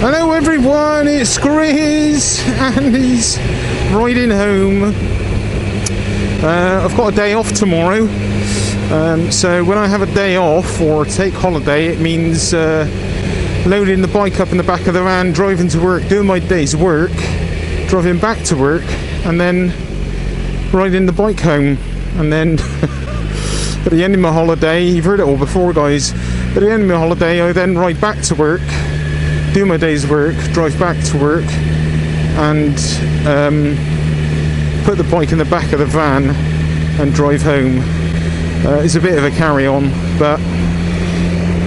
Hello everyone, it's Grizz and he's riding home. I've got a day off tomorrow, so when I have a day off or take holiday, it means loading the bike up in the back of the van, driving to work, doing my day's work, driving back to work, and then riding the bike home. And then at the end of my holiday, you've heard it all before guys, at the end of my holiday I then ride back to work, do my day's work, drive back to work, and put the bike in the back of the van and drive home. It's a bit of a carry-on, but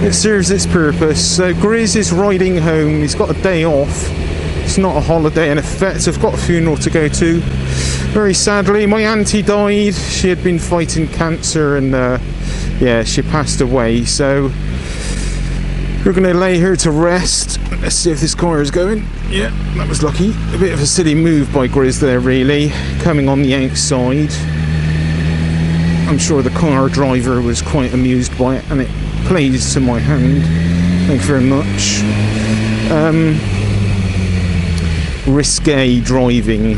it serves its purpose. So Grizz is riding home. He's got a day off. It's not a holiday in effect. I've got a funeral to go to. Very sadly, my auntie died. She had been fighting cancer, and yeah, she passed away. So we're going to lay her to rest. Let's see if this car is going. Yeah, that was lucky. A bit of a silly move by Grizz there, really, coming on the outside. I'm sure the car driver was quite amused by it, and it plays to my hand. Thank you very much. Risque riding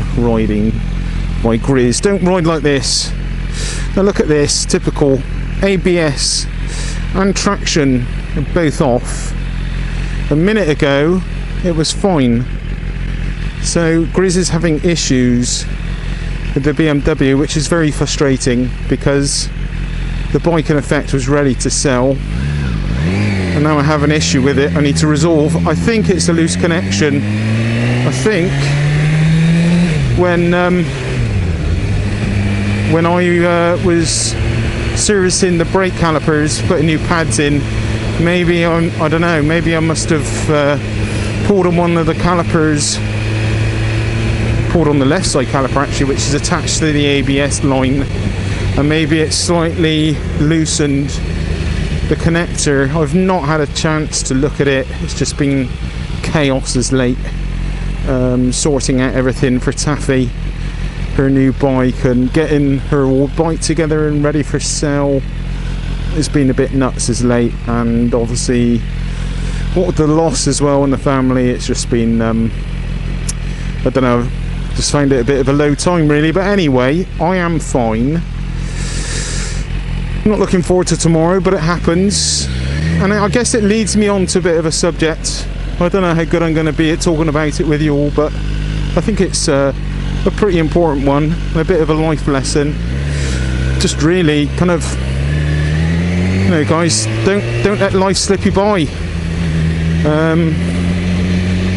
by Grizz. Don't ride like this. Now look at this, typical. ABS and traction are both off. A minute ago it was fine. So Grizz is having issues with the BMW, which is very frustrating because the bike in effect was ready to sell, and now I have an issue with it I need to resolve. I think it's a loose connection. I think when I was servicing the brake calipers, putting new pads in, maybe I don't know, maybe I must have pulled on one of the calipers, pulled on the left side caliper actually, which is attached to the ABS line, and maybe it slightly loosened the connector. I've not had a chance to look at it. It's just been chaos as late, sorting out everything for Taffy, her new bike, and getting her old bike together and ready for sale. It's been a bit nuts as late, and obviously what with the loss as well in the family, it's just been I don't know, just found it a bit of a low time really. But anyway, I am fine. I'm not looking forward to tomorrow, but it happens, and I guess it leads me on to a bit of a subject. I don't know how good I'm going to be at talking about it with you all, but I think it's a pretty important one, a bit of a life lesson. Just really kind of, you know guys, don't let life slip you by.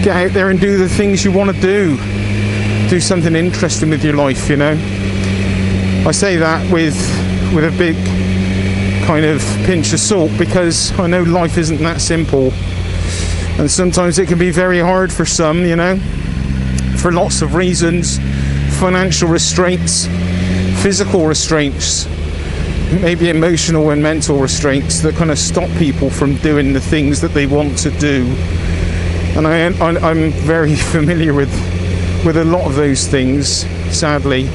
Get out there and do the things you want to do something interesting with your life, you know. I say that with a big kind of pinch of salt, because I know life isn't that simple, and sometimes it can be very hard for some, you know, for lots of reasons. Financial restraints, physical restraints, maybe emotional and mental restraints that kind of stop people from doing the things that they want to do. And I'm very familiar with a lot of those things, sadly.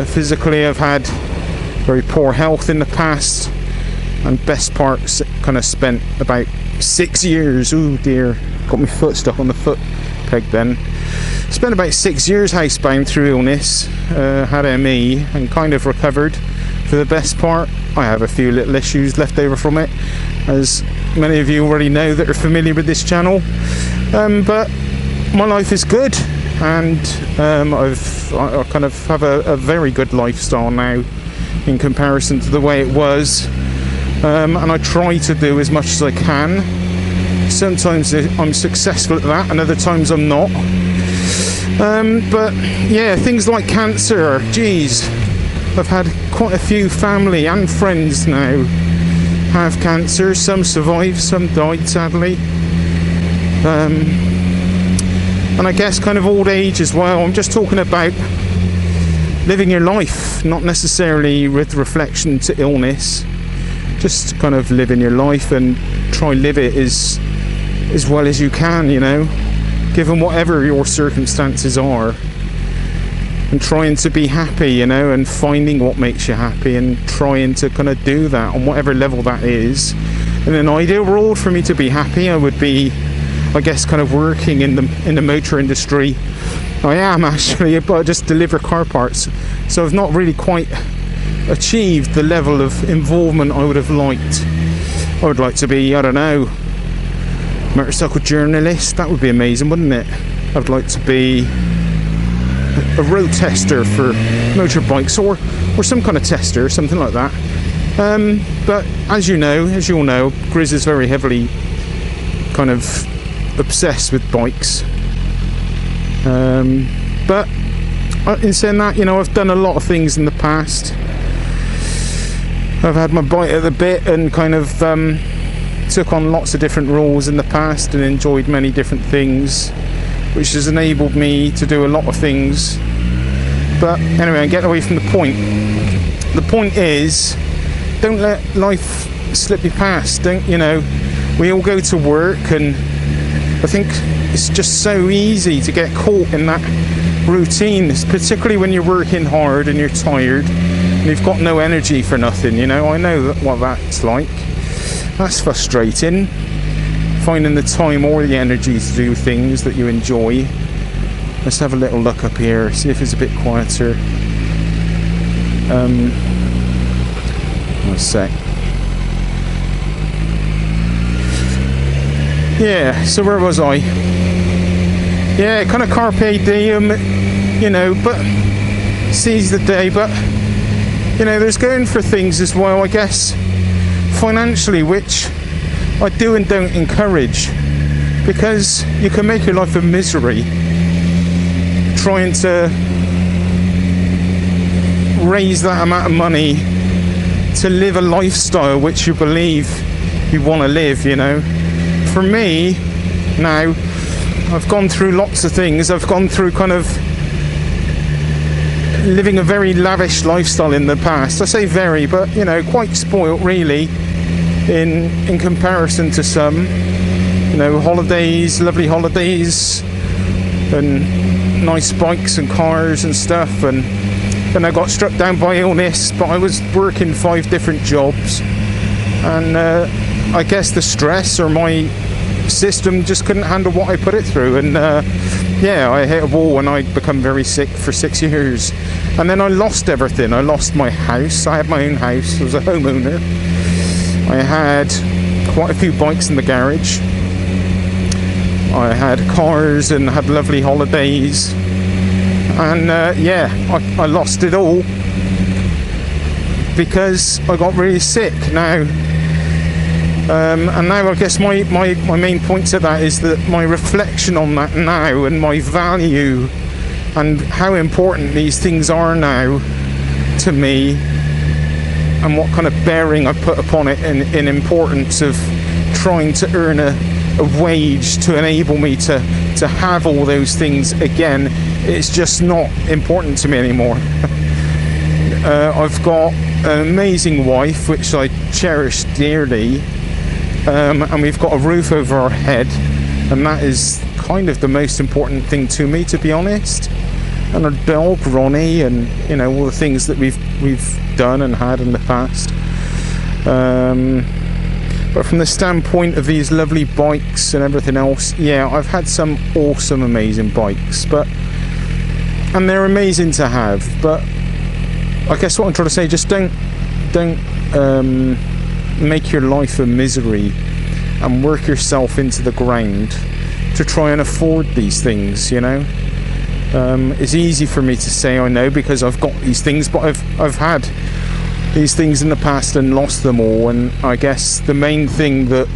Physically, I've had very poor health in the past, and best parts kind of spent about 6 years. Oh dear, got my foot stuck on the foot peg then. Spent about 6 years housebound through illness, had ME, and kind of recovered for the best part. I have a few little issues left over from it, as many of you already know that are familiar with this channel, but my life is good, and I kind of have a very good lifestyle now in comparison to the way it was, and I try to do as much as I can. Sometimes I'm successful at that, and other times I'm not. But yeah, things like cancer, geez, I've had quite a few family and friends now have cancer. Some survived, some died sadly, and I guess kind of old age as well. I'm just talking about living your life, not necessarily with reflection to illness, just kind of living your life and try live it as well as you can, you know, given whatever your circumstances are, and trying to be happy, you know, and finding what makes you happy and trying to kind of do that on whatever level that is. In an ideal world, for me to be happy, I would be I guess, kind of working in the motor industry. I am actually, but I just deliver car parts, so I've not really quite achieved the level of involvement I would have liked. I would like to be, I don't know, motorcycle journalist. That would be amazing, wouldn't it? I'd like to be a road tester for motorbikes, or some kind of tester, something like that. But as you all know, Grizz is very heavily kind of obsessed with bikes. But in saying that, you know, I've done a lot of things in the past. I've had my bite at the bit and kind of took on lots of different roles in the past and enjoyed many different things, which has enabled me to do a lot of things. But anyway, I'm getting away from the point. The point is, don't let life slip you past. Don't, you know, we all go to work, and I think it's just so easy to get caught in that routine, particularly when you're working hard and you're tired and you've got no energy for nothing, you know. I know what that's like. That's frustrating, finding the time or the energy to do things that you enjoy. Let's have a little look up here, see if it's a bit quieter. One sec. Yeah, so where was I? Yeah, kind of carpe diem, you know, but seize the day. But, you know, there's going for things as well, I guess, financially, which I do and don't encourage, because you can make your life a misery trying to raise that amount of money to live a lifestyle which you believe you want to live, you know. For me, now, I've gone through lots of things. I've gone through kind of living a very lavish lifestyle in the past. I say very, but, you know, quite spoilt, really, in comparison to some. You know, holidays, lovely holidays, and nice bikes and cars and stuff. And then I got struck down by illness, but I was working 5 different jobs, and I guess the stress or my system just couldn't handle what I put it through, and yeah, I hit a wall and I'd become very sick for 6 years, and then I lost everything. I lost my house. I had my own house. I was a homeowner. I had quite a few bikes in the garage. I had cars and had lovely holidays, and yeah, I lost it all because I got really sick. Now, and now I guess my main point to that is that my reflection on that now, and my value and how important these things are now to me, and what kind of bearing I put upon it in importance of trying to earn a wage to enable me to have all those things again, it's just not important to me anymore. I've got an amazing wife which I cherish dearly, and we've got a roof over our head, and that is kind of the most important thing to me, to be honest. And our dog Ronnie, and you know, all the things that we've done and had in the past. But from the standpoint of these lovely bikes and everything else, yeah, I've had some awesome, amazing bikes, and they're amazing to have. But I guess what I'm trying to say, just don't make your life a misery and work yourself into the ground to try and afford these things, you know. It's easy for me to say, I know, because I've got these things, but I've had these things in the past and lost them all. And I guess the main thing that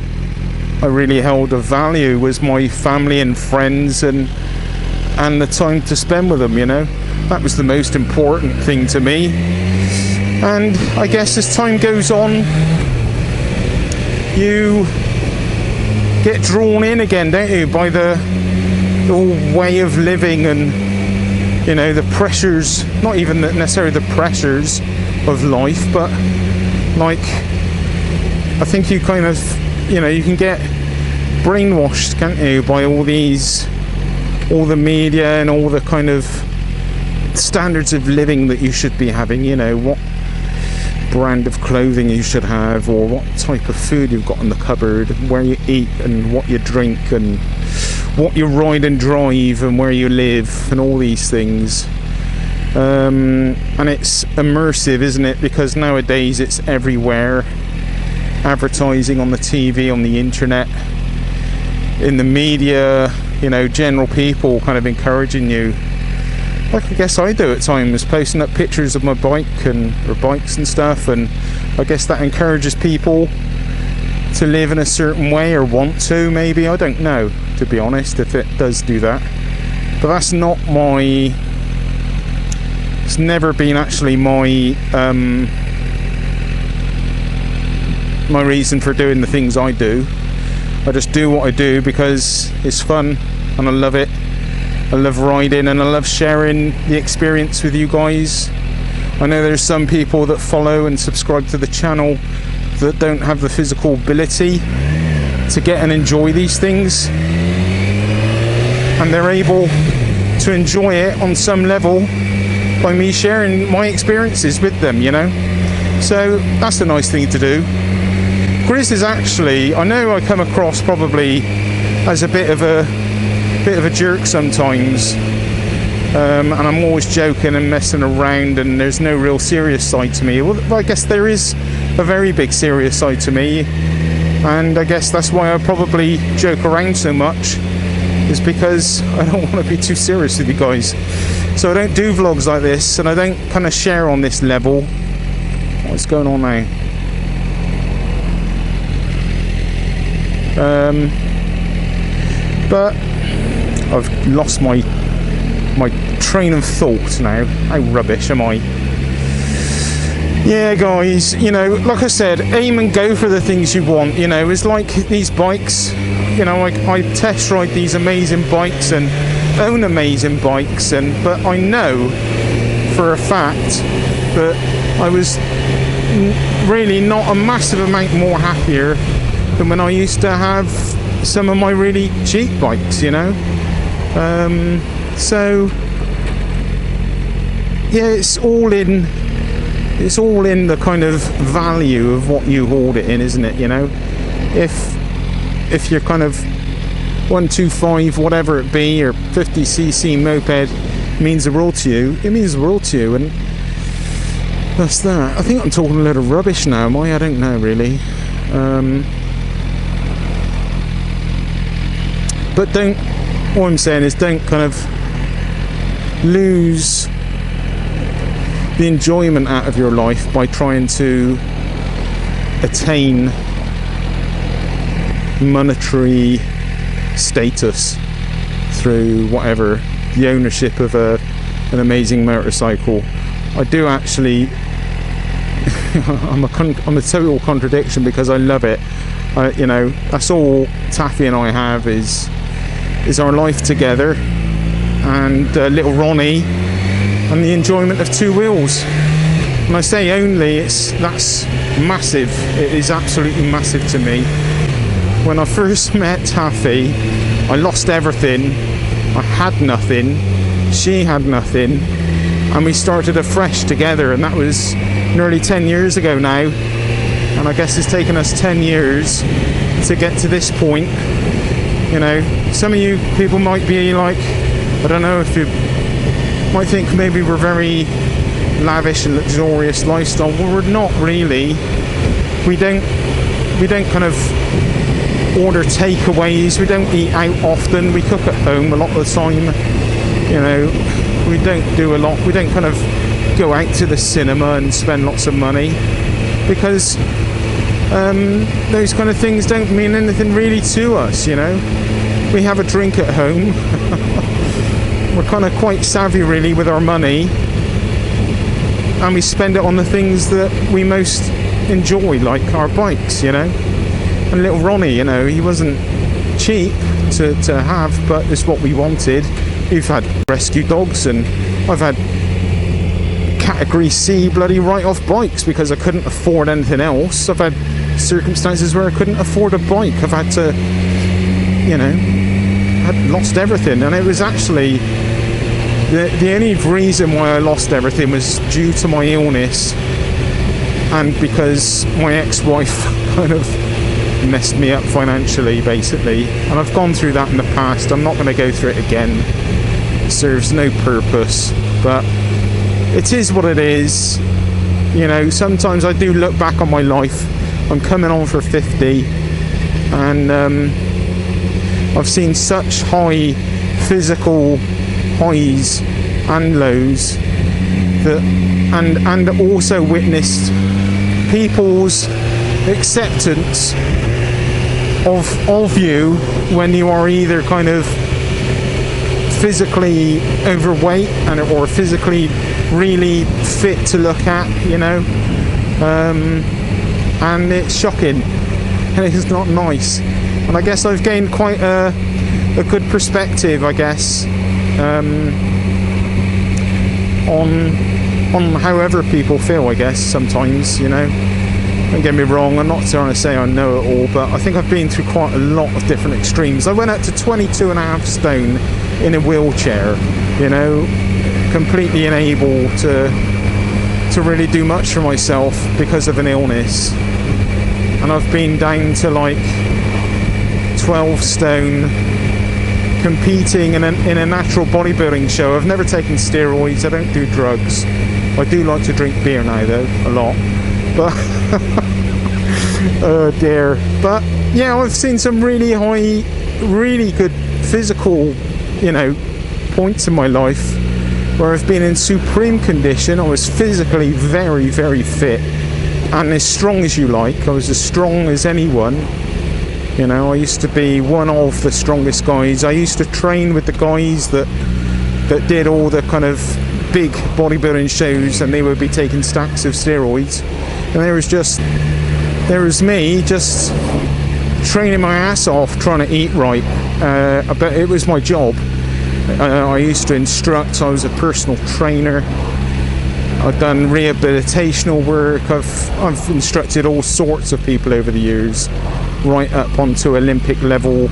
I really held of value was my family and friends, and the time to spend with them, you know. That was the most important thing to me. And I guess as time goes on, you get drawn in again, don't you, by the whole way of living, and you know, the pressures, not even necessarily the pressures of life, but like, I think you kind of, you know, you can get brainwashed, can't you, by all the media and all the kind of standards of living that you should be having, you know, what brand of clothing you should have, or what type of food you've got in the cupboard, where you eat and what you drink, and what you ride and drive and where you live and all these things. And it's immersive, isn't it? Because nowadays it's everywhere. Advertising on the TV, on the internet, in the media, you know, general people kind of encouraging you. Like I guess I do at times, posting up pictures of my bike or bikes and stuff, and I guess that encourages people to live in a certain way, or want to, maybe. I don't know, to be honest, if it does do that. But that's not my... It's never been actually my my reason for doing the things I do. I just do what I do because it's fun and I love it. I love riding and I love sharing the experience with you guys. I know there's some people that follow and subscribe to the channel that don't have the physical ability to get and enjoy these things, and they're able to enjoy it on some level by me sharing my experiences with them, you know. So that's a nice thing to do. Grizz is actually, I know I come across probably as a bit of a jerk sometimes, and I'm always joking and messing around, and there's no real serious side to me. Well, I guess there is a very big serious side to me, and I guess that's why I probably joke around so much, is because I don't want to be too serious with you guys. So I don't do vlogs like this, and I don't kind of share on this level. What's going on now? But I've lost my train of thought now. How rubbish am I? Yeah, guys, you know, like I said, aim and go for the things you want. You know, it's like these bikes. You know, I test ride these amazing bikes and own amazing bikes, but I know for a fact that I was really not a massive amount more happier than when I used to have some of my really cheap bikes, you know. So yeah, it's all in the kind of value of what you hold it in, isn't it? You know, if you're kind of 125, whatever it be, or 50cc moped means the world to you, it means the world to you, and that's that. I think I'm talking a little rubbish now, am I? I don't know really. But what I'm saying is, don't kind of lose the enjoyment out of your life by trying to attain monetary status through whatever, the ownership of an amazing motorcycle. I do actually I'm a total contradiction, because I love it. You know, that's all Taffy and I have is our life together, and little Ronnie, and the enjoyment of two wheels. When I say only, that's massive. It is absolutely massive to me. When I first met Taffy, I lost everything. I had nothing. She had nothing. And we started afresh together, and that was nearly 10 years ago now. And I guess it's taken us 10 years to get to this point. You know, some of you people might be like, I don't know, if you might think maybe we're very lavish and luxurious lifestyle. Well, we're not really. We don't kind of order takeaways. We don't eat out often. We cook at home a lot of the time. You know, we don't do a lot. We don't kind of go out to the cinema and spend lots of money, because those kind of things don't mean anything really to us, you know. We have a drink at home. We're kind of quite savvy really with our money, and we spend it on the things that we most enjoy, like our bikes, you know. And little Ronnie, you know, he wasn't cheap to have, but it's what we wanted. We've had rescue dogs, and I've had category C bloody write-off bikes because I couldn't afford anything else. I've had circumstances where I couldn't afford a bike. I've had to, you know, I'd lost everything, and it was actually the only reason why I lost everything was due to my illness, and because my ex-wife kind of messed me up financially, basically. And I've gone through that in the past. I'm not going to go through it again. It serves no purpose, but it is what it is. You know, sometimes I do look back on my life. I'm coming on for 50, and I've seen such high physical highs and lows that, and also witnessed people's acceptance of you when you are either kind of physically overweight or physically really fit to look at, you know, and it's shocking and it's not nice. And I guess I've gained quite a good perspective, I guess, on how other people feel, I guess, sometimes, you know. Don't get me wrong, I'm not trying to say I know it all, but I think I've been through quite a lot of different extremes. I went up to 22.5 stone in a wheelchair, you know, completely unable to really do much for myself because of an illness. And I've been down to like 12 stone competing in a natural bodybuilding show. I've never taken steroids, I don't do drugs. I do like to drink beer now though, a lot. But oh dear. But yeah, I've seen some really high, really good physical, you know, points in my life where I've been in supreme condition. I was physically very, very fit and as strong as you like. I was as strong as anyone. You know, I used to be one of the strongest guys. I used to train with the guys that did all the kind of big bodybuilding shows, and they would be taking stacks of steroids. And there was me just training my ass off trying to eat right. But it was my job. I used to instruct. I was a personal trainer. I've done rehabilitational work. I've instructed all sorts of people over the years, right up onto Olympic level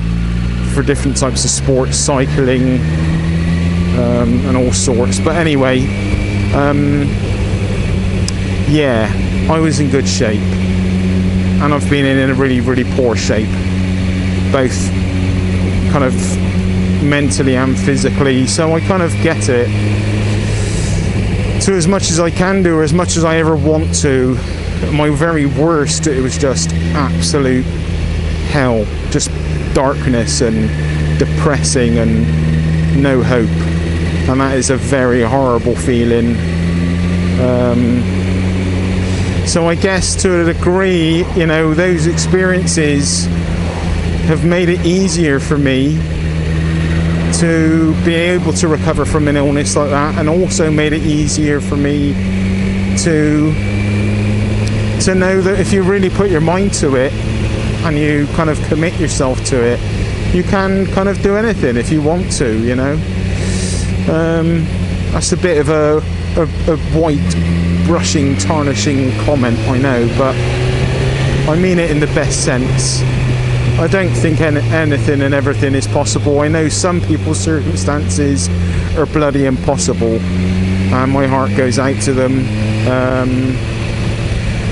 for different types of sports, cycling, and all sorts. But anyway, yeah, I was in good shape, and I've been in a really, really poor shape, both kind of mentally and physically. So I kind of get it. To as much as I can do, or as much as I ever want to, my very worst, it was just absolute hell, just darkness and depressing and no hope. And that is a very horrible feeling. So I guess to a degree, you know, those experiences have made it easier for me to be able to recover from an illness like that, and also made it easier for me to know that if you really put your mind to it and you kind of commit yourself to it, you can kind of do anything if you want to, you know. That's a bit of a white brushing, tarnishing comment, I know, but I mean it in the best sense. I don't think anything and everything is possible. I know some people's circumstances are bloody impossible, and my heart goes out to them.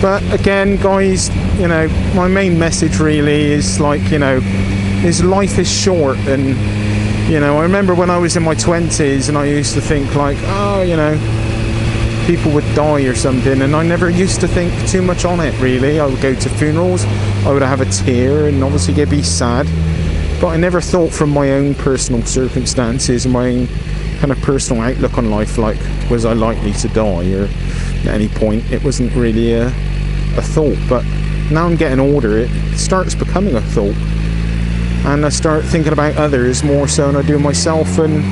But again, guys, you know, my main message really is like, you know, is life is short. And you know, I remember when I was in my 20s and I used to think like, oh, you know, people would die or something, and I never used to think too much on it really. I would go to funerals, I would have a tear and obviously get be sad, but I never thought from my own personal circumstances and my own kind of personal outlook on life, like was I likely to die, or at any point it wasn't really a thought. But now I'm getting older, it starts becoming a thought, and I start thinking about others more so than I do myself, and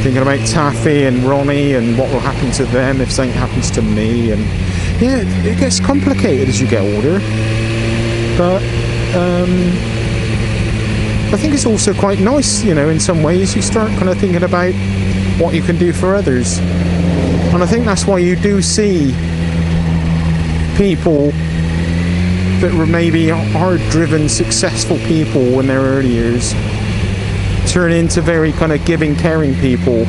thinking about Taffy and Ronnie and what will happen to them if something happens to me. And yeah, it gets complicated as you get older, but I think it's also quite nice, you know, in some ways. You start kind of thinking about what you can do for others, and I think that's why you do see people that were maybe hard-driven, successful people in their early years turn into very kind of giving, caring people.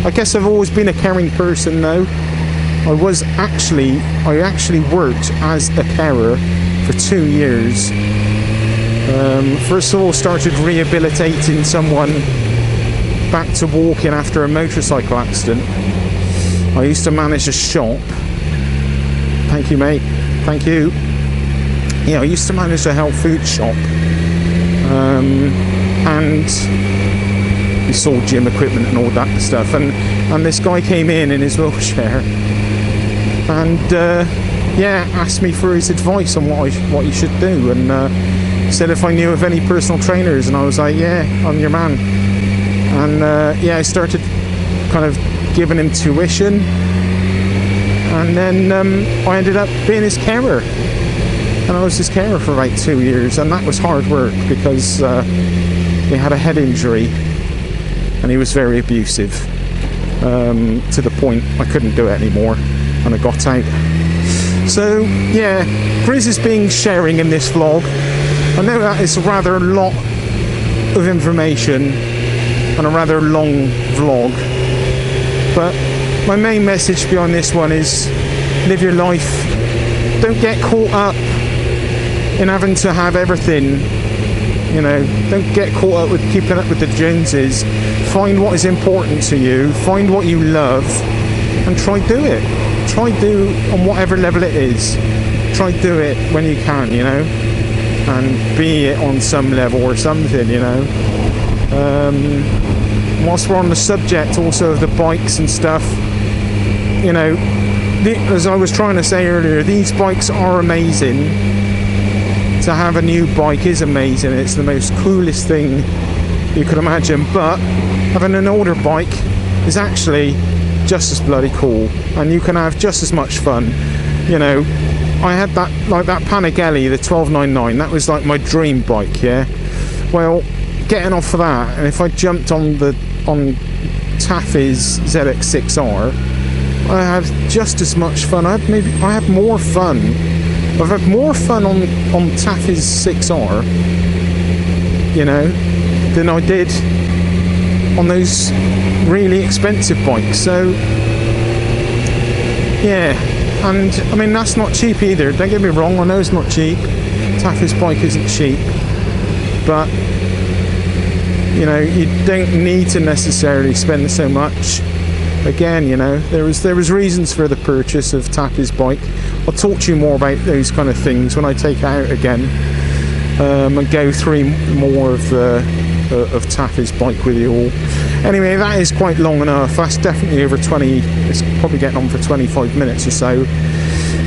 I guess I've always been a caring person though. I actually worked as a carer for 2 years. First of all, started rehabilitating someone back to walking after a motorcycle accident. I used to manage a shop. Thank you, mate. Thank you. Yeah, I used to manage a health food shop. And we sold gym equipment and all that stuff. And this guy came in his wheelchair and asked me for his advice on what you should do, and said if I knew of any personal trainers, and I was like, yeah, I'm your man. And I started kind of giving him tuition, and then I ended up being his carer, and I was his carer for about 2 years, and that was hard work because he had a head injury and he was very abusive, to the point I couldn't do it anymore and I got out. So yeah, Grizz is being sharing in this vlog. I know that is rather a lot of information and a rather long vlog, but my main message behind this one is live your life. Don't get caught up in having to have everything, you know. Don't get caught up with keeping up with the Joneses. Find what is important to you, find what you love, and try do it. Try do on whatever level it is. Try do it when you can, you know, and be it on some level or something, you know. Whilst we're on the subject also of the bikes and stuff, you know, as I was trying to say earlier, these bikes are amazing. To have a new bike is amazing. It's the most coolest thing you could imagine, but having an older bike is actually just as bloody cool, and you can have just as much fun. You know, I had that, like that Panigale, the 1299, that was like my dream bike, yeah. Well, getting off of that, and if I jumped on Taffy's ZX6R, I had just as much fun. I had more fun. I've had more fun on Taffy's 6R, you know, than I did on those really expensive bikes. So yeah, and I mean, that's not cheap either, don't get me wrong, I know it's not cheap. Taffy's bike isn't cheap, but you know, you don't need to necessarily spend so much. Again, you know, there was reasons for the purchase of Taffy's bike. I'll talk to you more about those kind of things when I take it out again, and go through more of Taffy's bike with you all. Anyway, that is quite long enough. That's definitely over 20. It's probably getting on for 25 minutes or so.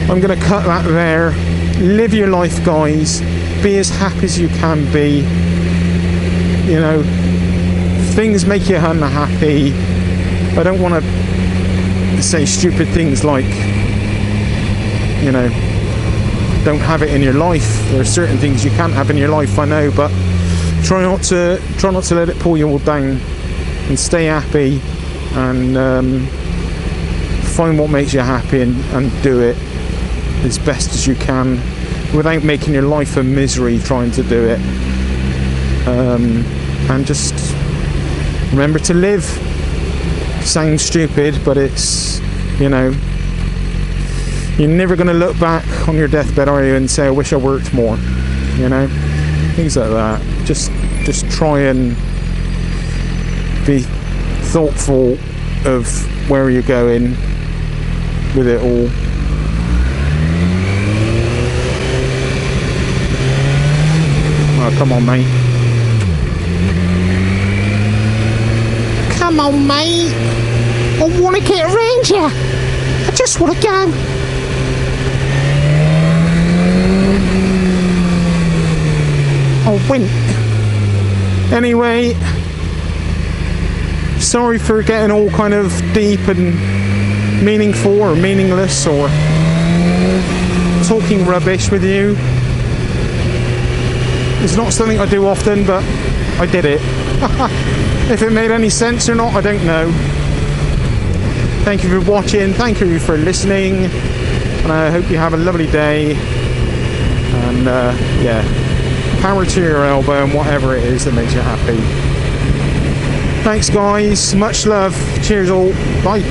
I'm going to cut that there. Live your life, guys. Be as happy as you can be. You know, things make you unhappy. I don't want to say stupid things like, you know, don't have it in your life. There are certain things you can't have in your life, I know, but try not to let it pull you all down, and stay happy, and find what makes you happy, and do it as best as you can without making your life a misery trying to do it. And just remember to live. Sounds stupid, but it's, you know, you're never going to look back on your deathbed, are you, and say, I wish I worked more, you know, things like that. Just try and be thoughtful of where you're going with it all. Oh, come on, mate. Come on, mate. I want to get around you. I just want to go. I went. Anyway, sorry for getting all kind of deep and meaningful or meaningless or talking rubbish with you. It's not something I do often, but I did it. If it made any sense or not, I don't know. Thank you for watching, thank you for listening, and I hope you have a lovely day. And yeah, power to your elbow and whatever it is that makes you happy. Thanks guys, much love, cheers all, bye.